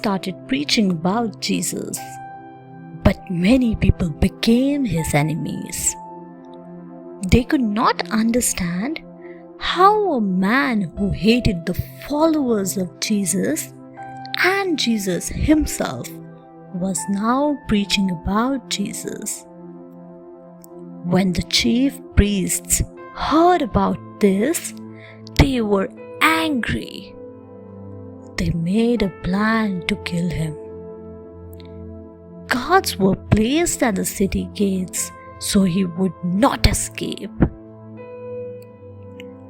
started preaching about Jesus, but many people became his enemies. They could not understand how a man who hated the followers of Jesus and Jesus himself was now preaching about Jesus. When the chief priests heard about this, they were angry. They made a plan to kill him. Guards were placed at the city gates so he would not escape.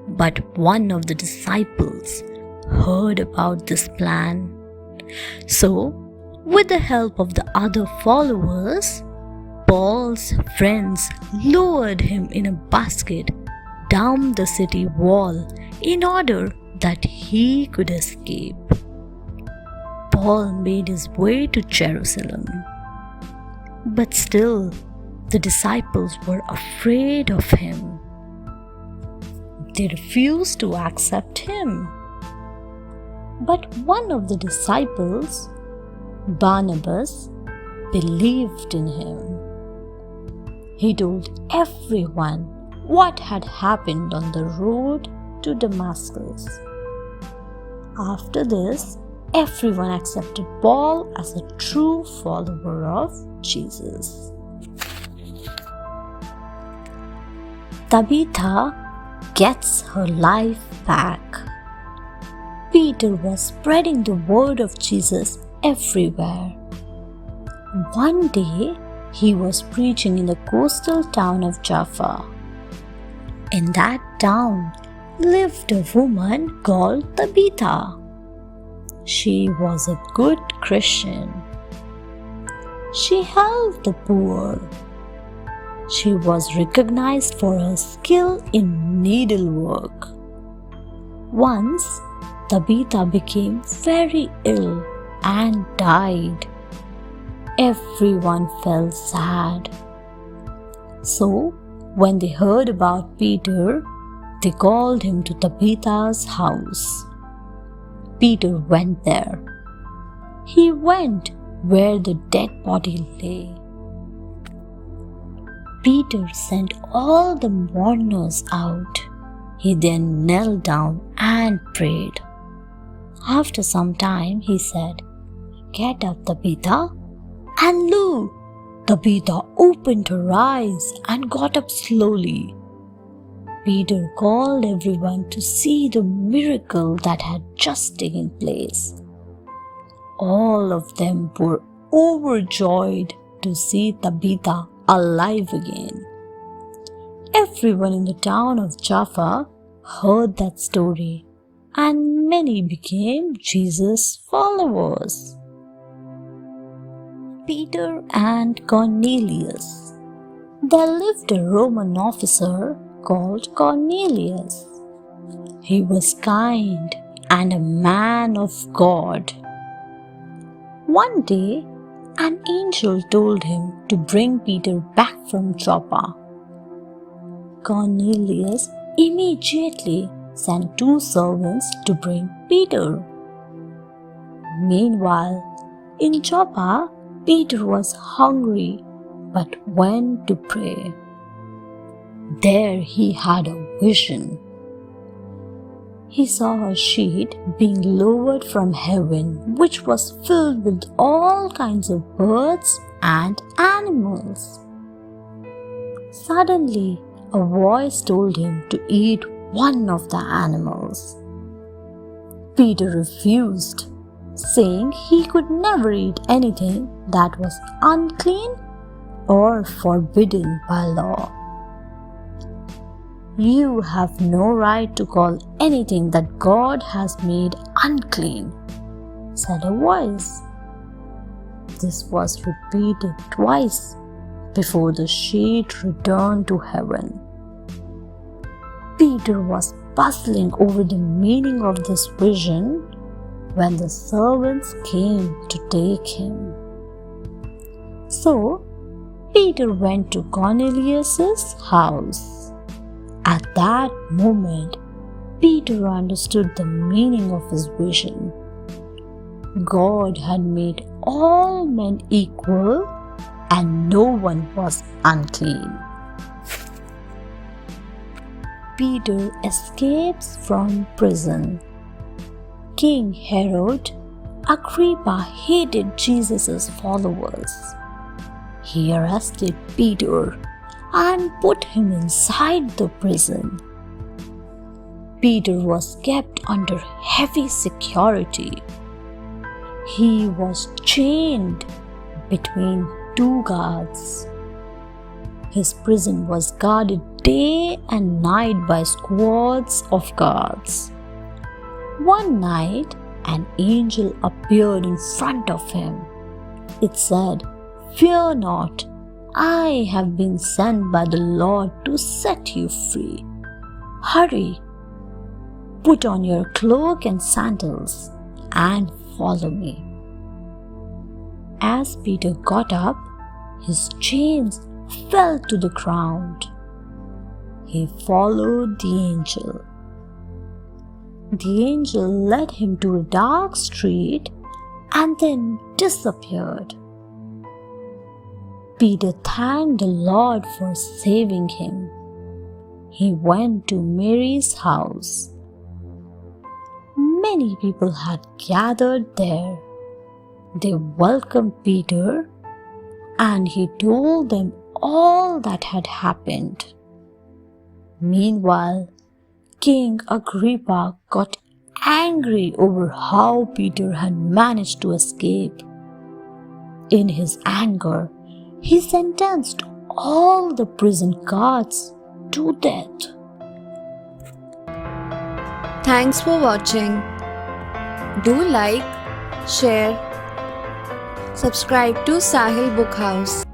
But one of the disciples heard about this plan. So, with the help of the other followers, Paul's friends lowered him in a basket down the city wall in order that he could escape. Paul made his way to Jerusalem. But still, the disciples were afraid of him. They refused to accept him. But one of the disciples, Barnabas, believed in him. He told everyone what had happened on the road to Damascus. After this, everyone accepted Paul as a true follower of Jesus. Tabitha gets her life back. Peter was spreading the word of Jesus everywhere. One day, he was preaching in the coastal town of Jaffa. In that town lived a woman called Tabitha. She was a good Christian. She helped the poor. She was recognized for her skill in needlework. Once, Tabitha became very ill and died. Everyone felt sad. So, when they heard about Peter, they called him to Tabitha's house. Peter went there. He went where the dead body lay. Peter sent all the mourners out. He then knelt down and prayed. After some time, he said, "Get up, Tabitha." And lo, Tabitha opened her eyes and got up slowly. Peter called everyone to see the miracle that had just taken place. All of them were overjoyed to see Tabitha alive again. Everyone in the town of Jaffa heard that story, and many became Jesus' followers. Peter and Cornelius. There lived a Roman officer called Cornelius. He was kind and a man of God. One day, an angel told him to bring Peter back from Joppa. Cornelius immediately sent 2 servants to bring Peter. Meanwhile, in Joppa, Peter was hungry but went to pray. There he had a vision. He saw a sheet being lowered from heaven, which was filled with all kinds of birds and animals. Suddenly, a voice told him to eat one of the animals. Peter refused, saying he could never eat anything that was unclean or forbidden by law. "You have no right to call anything that God has made unclean," said a voice. This was repeated twice before the sheet returned to heaven. Peter was puzzling over the meaning of this vision when the servants came to take him. So, Peter went to Cornelius' house. At that moment, Peter understood the meaning of his vision. God had made all men equal and no one was unclean. Peter escapes from prison. King Herod Agrippa hated Jesus' followers. He arrested Peter and put him inside the prison. Peter was kept under heavy security. He was chained between two guards. His prison was guarded day and night by squads of guards. One night, an angel appeared in front of him. It said, "Fear not, I have been sent by the Lord to set you free. Hurry, put on your cloak and sandals and follow me." As Peter got up, his chains fell to the ground. He followed the angel. The angel led him to a dark street and then disappeared. Peter thanked the Lord for saving him. He went to Mary's house. Many people had gathered there. They welcomed Peter and he told them all that had happened. Meanwhile, King Agrippa got angry over how Peter had managed to escape. In his anger, he sentenced all the prison guards to death. Thanks for watching. Do like, share, subscribe to Sahil Book House.